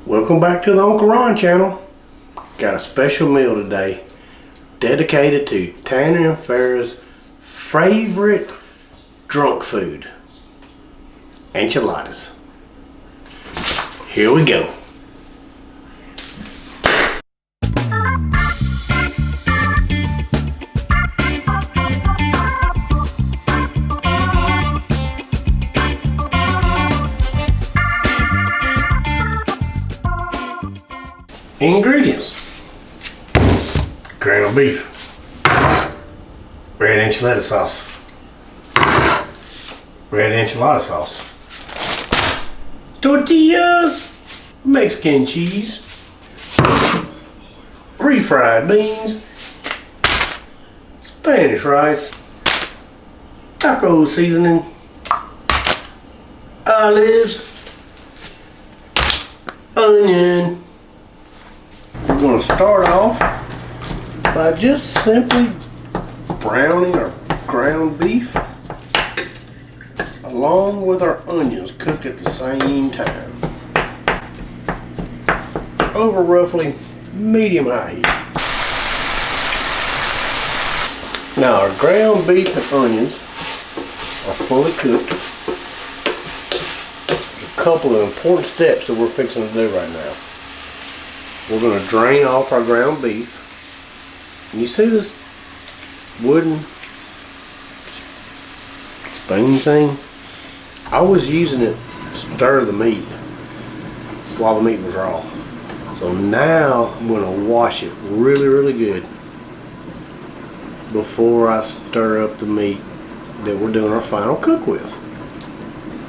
Welcome back to the Uncle Ron channel. Got a special meal today dedicated to Tanner and Farrah's favorite drunk food, enchiladas. Here we go. Ingredients: ground beef, red enchilada sauce, red enchilada sauce, tortillas, Mexican cheese, refried beans, Spanish rice, taco seasoning, olives, onion. We're going to start off by just simply browning our ground beef along with our onions cooked at the same time over roughly medium-high heat. Now our ground beef and onions are fully cooked. There's a couple of important steps that we're fixing to do right now. We're going to drain off our ground beef. And you see this wooden spoon thing? I was using it to stir the meat while the meat was raw. So now I'm going to wash it really good before I stir up the meat that we're doing our final cook with.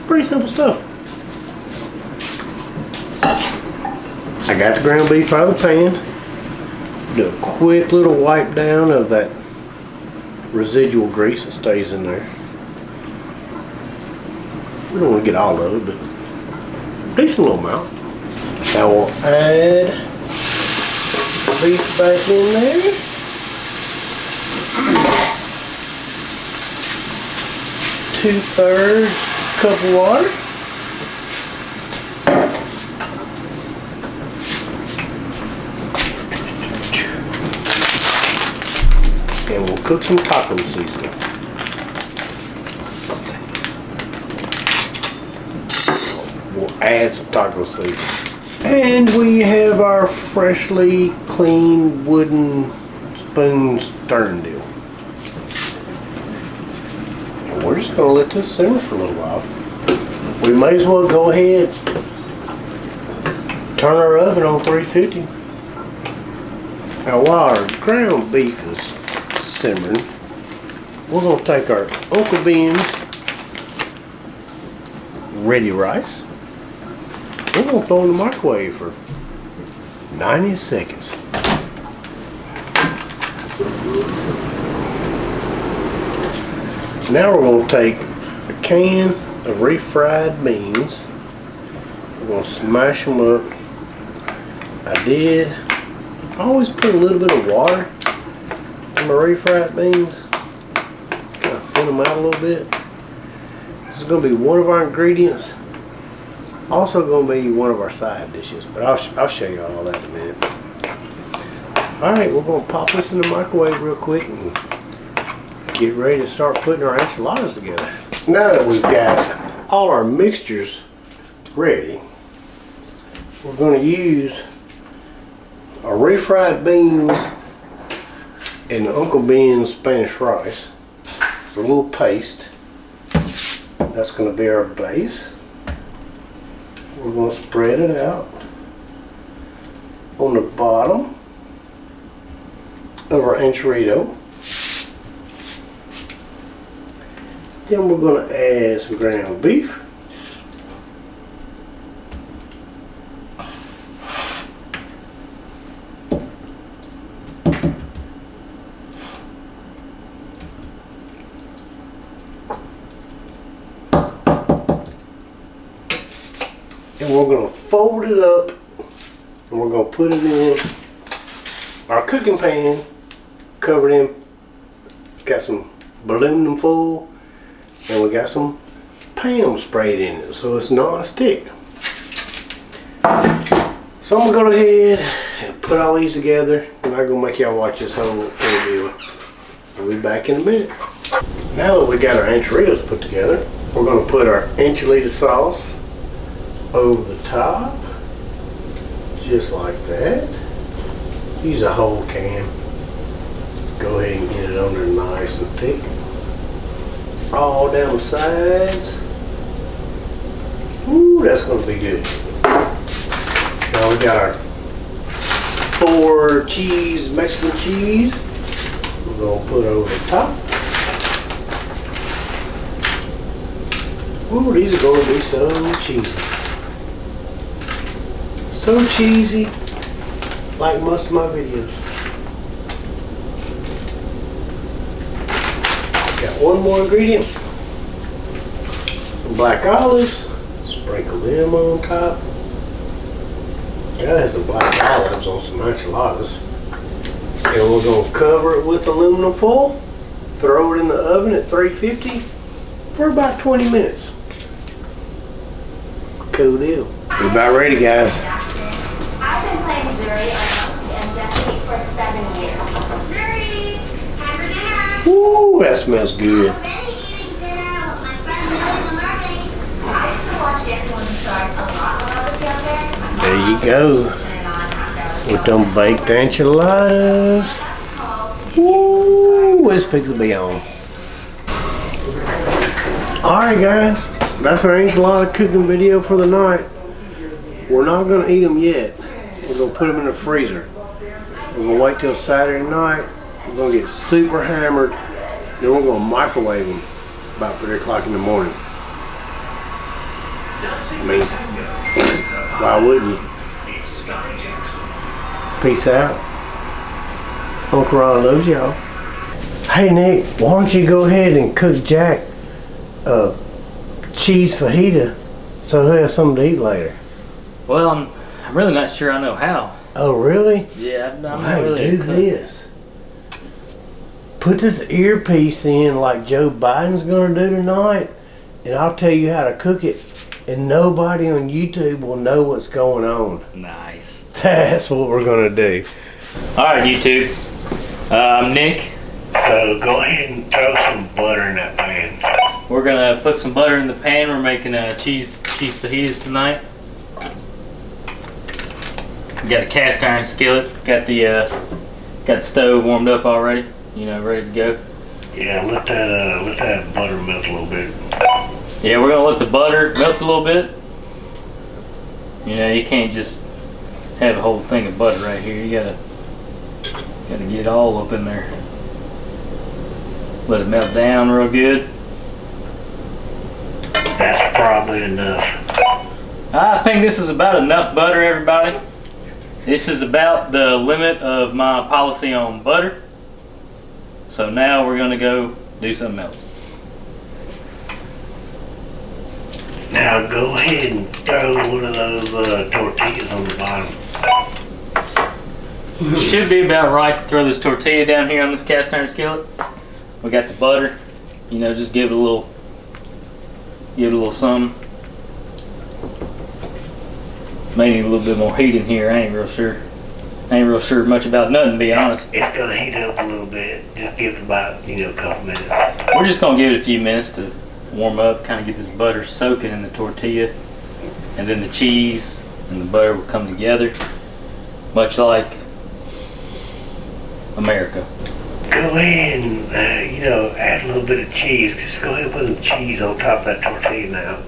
Pretty simple stuff. I got the ground beef out of the pan. Do a quick little wipe down of that residual grease that stays in there. We don't want to get all of it, but a decent little amount. Now we'll add the beef back in there. 2/3 cup of water. And we'll cook some taco seasoning. We'll add some taco seasoning. And we have our freshly cleaned wooden spoon stirring deal. And we're just going to let this simmer for a little while. We may as well go ahead, turn our oven on 350. Now while our ground beef is simmering, we're going to take our Uncle Ben's ready rice. We're going to throw in the microwave for 90 seconds. Now we're going to take a can of refried beans. We're going to smash them up. I always put a little bit of water in my refried beans. Just kind of thin them out a little bit. This is going to be one of our ingredients. It's also going to be one of our side dishes, but I'll show you all that in a minute. Alright, we're going to pop this in the microwave real quick and get ready to start putting our enchiladas together. Now that we've got all our mixtures ready, we're going to use our refried beans and the Uncle Ben's Spanish rice. It's a little paste. That's going to be our base. We're going to spread it out on the bottom of our enchilada. Then we're going to add some ground beef. And we're going to fold it up and we're going to put it in our cooking pan, covered in. It's got some aluminum foil and we got some Pam sprayed in it so it's non-stick. So I'm gonna go ahead and put all these together. I'm not gonna make y'all watch this whole deal. I'll be back in a minute. Now that we got our enchiladas put together, we're gonna put our enchilada sauce over the top, just like that. Use a whole can. Let's go ahead and get it on there nice and thick. All down the sides. Ooh, that's gonna be good. Now we got our 4 cheese, Mexican cheese. We're gonna put over the top. Ooh, these are gonna be so cheesy. So cheesy, like most of my videos. Got one more ingredient. Some black olives. Sprinkle them on top. Gotta have some black olives on some enchiladas. And we're gonna cover it with aluminum foil. Throw it in the oven at 350 for about 20 minutes. Cool deal. We're about ready, guys. I've been playing Zuri and Jeffy for 7 years. Zuri, time for dinner. Ooh, that smells good. I used to watch Dancing with the Stars a lot when I was younger. There you go. With them baked enchiladas. Ooh, it's fixing to be on. Alright guys, that's our enchilada cooking video for the night. We're not going to eat them yet. We're going to put them in the freezer. We're going to wait till Saturday night. We're going to get super hammered. Then we're going to microwave them about 3 o'clock in the morning. I mean, why wouldn't you? Peace out. Uncle Ron loves y'all. Hey Nick, why don't you go ahead and cook Jack cheese fajita so he'll have something to eat later. Well, I'm really not sure I know how. Oh really? Yeah, I'm not Hey, really. do this. Put this earpiece in like Joe Biden's gonna do tonight, and I'll tell you how to cook it, and nobody on YouTube will know what's going on. Nice. That's what we're gonna do. All right, YouTube. I'm Nick. So go ahead and throw some butter in that pan. We're gonna put some butter in the pan. We're making cheese fajitas tonight. We got a cast iron skillet. Got the stove warmed up already. You know, ready to go. Yeah, let that butter melt a little bit. Yeah, we're gonna let the butter melt a little bit. You know, you can't just have a whole thing of butter right here. You gotta get it all up in there. Let it melt down real good. That's probably enough. I think this is about enough butter, everybody. This is about the limit of my policy on butter. So now we're gonna go do something else. Now go ahead and throw one of those tortillas on the bottom. Should be about right to throw this tortilla down here on this cast iron skillet. We got the butter. You know, just give it a little something. May need a little bit more heat in here. I ain't real sure much about nothing, to be honest. It's gonna heat up a little bit. Just give it about, a couple minutes. We're just gonna give it a few minutes to warm up, kind of get this butter soaking in the tortilla, and then the cheese and the butter will come together, much like America. Go ahead and, add a little bit of cheese. Just go ahead and put some cheese on top of that tortilla now.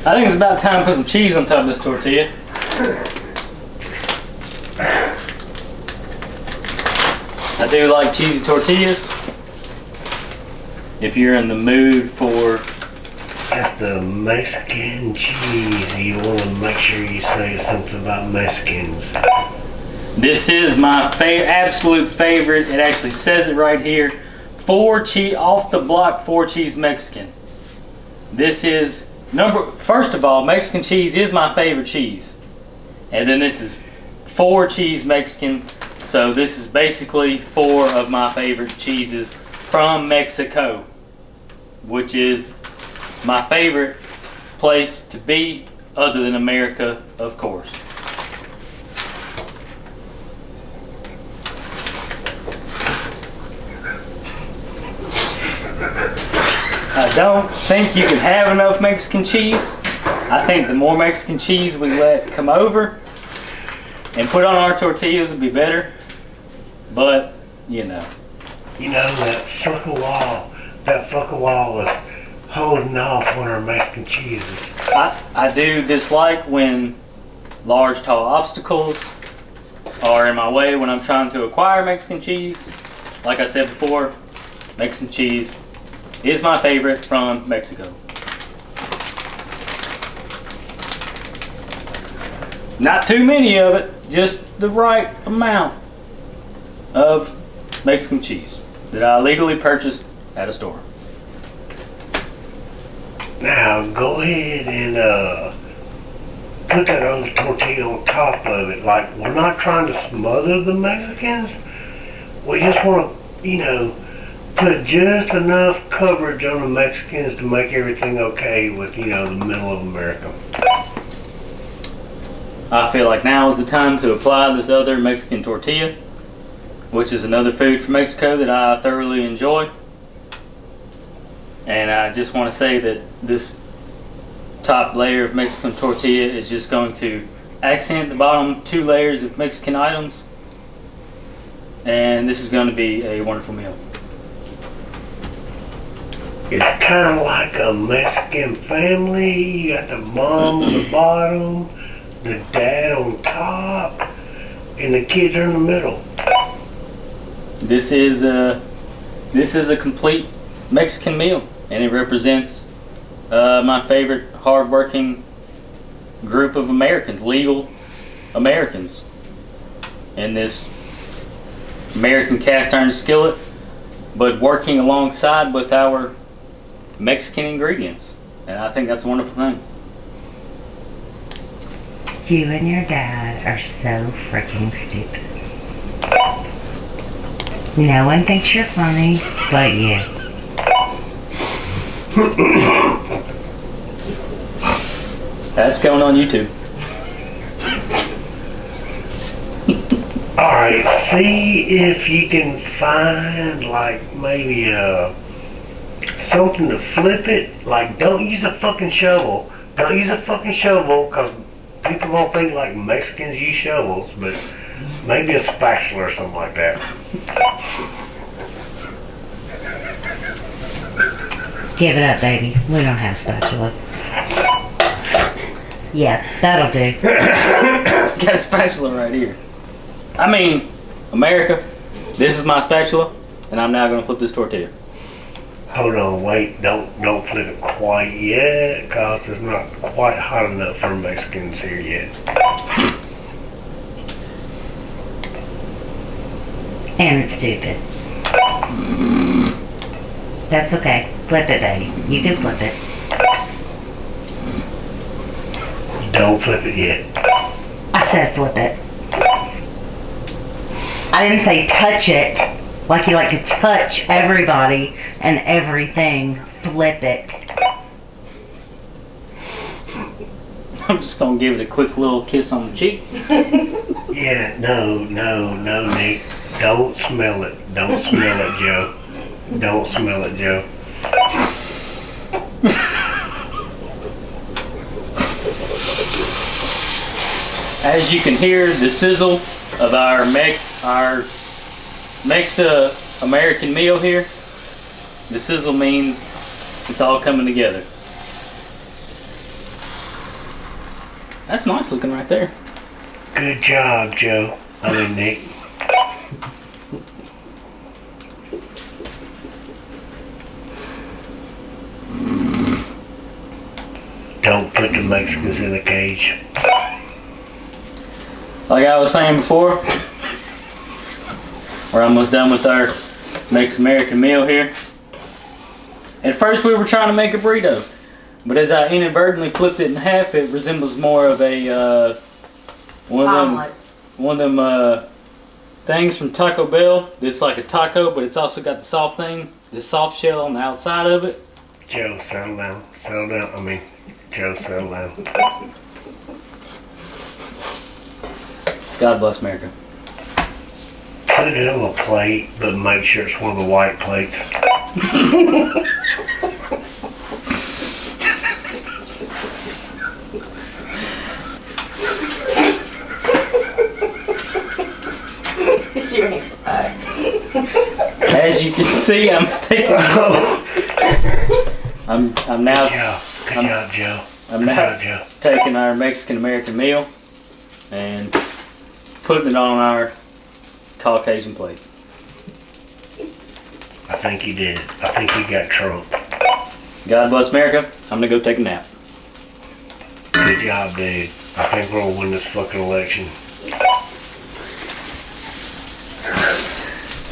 I think it's about time to put some cheese on top of this tortilla. I do like cheesy tortillas. If you're in the mood for... That's the Mexican cheese. You want to make sure you say something about Mexicans. This is my absolute favorite. It actually says it right here. 4 cheese, off the block 4 cheese Mexican. This is first of all, Mexican cheese is my favorite cheese. And then this is 4 cheese Mexican. So this is basically 4 of my favorite cheeses from Mexico, which is my favorite place to be other than America, of course. I don't think you can have enough Mexican cheese. I think the more Mexican cheese we let come over and put on our tortillas would be better. But, you know. You know, that fucker wall was holding off on our Mexican cheeses. I do dislike when large, tall obstacles are in my way when I'm trying to acquire Mexican cheese. Like I said before, Mexican cheese is my favorite from Mexico. Not too many of it, just the right amount of Mexican cheese that I legally purchased at a store. Now go ahead and put that other tortilla on top of it. Like, we're not trying to smother the Mexicans. We just want to, you know, put just enough coverage on the Mexicans to make everything okay with, you know, the middle of America. I feel like now is the time to apply this other Mexican tortilla, which is another food from Mexico that I thoroughly enjoy. And I just want to say that this top layer of Mexican tortilla is just going to accent the bottom 2 layers of Mexican items. And this is going to be a wonderful meal. It's kind of like a Mexican family. You got the mom on the bottom, the dad on top, and the kids are in the middle. This is a complete Mexican meal, and it represents my favorite hard-working group of Americans, legal Americans, in this American cast iron skillet, but working alongside with our Mexican ingredients, and I think that's a wonderful thing. You and your dad are so freaking stupid. No one thinks you're funny but you. That's going on YouTube. Alright, see if you can find, like, maybe something to flip it. Like, don't use a fucking shovel. Don't use a fucking shovel, because people don't think like Mexicans use shovels, but maybe a spatula or something like that. Give it up, baby. We don't have spatulas. Yeah, that'll do. Got a spatula right here. I mean, America, this is my spatula, and I'm now going to flip this tortilla. Hold on, wait, don't flip it quite yet, cause it's not quite hot enough for Mexicans here yet. And it's stupid. That's okay. Flip it, baby. You can flip it. Don't flip it yet. I said flip it. I didn't say touch it. Like you like to touch everybody and everything. Flip it. I'm just going to give it a quick little kiss on the cheek. Yeah, no, Nick. Don't smell it. Don't smell it, Joe. Don't smell it, Joe. As you can hear the sizzle of our American meal here. The sizzle means it's all coming together. That's nice looking right there. Good job, Joe. I mean, Nick. Don't put the Mexicans in a cage. Like I was saying before, we're almost done with our Mex-American meal here. At first we were trying to make a burrito, but as I inadvertently flipped it in half, it resembles more of a one of them things from Taco Bell. It's like a taco, but it's also got the soft shell on the outside of it. Joe, settle down. Settle down. I mean, Joe, settle down. God bless America. Put it on a plate, but make sure it's one of the white plates. As you can see, I'm taking. I'm now. Good job, Joe. I'm Good now job, Joe. taking our Mexican American meal and putting it on our Caucasian plate. I think he did. I think he got Trump. God bless America. I'm gonna go take a nap. Good job, dude. I think we're gonna win this fucking election.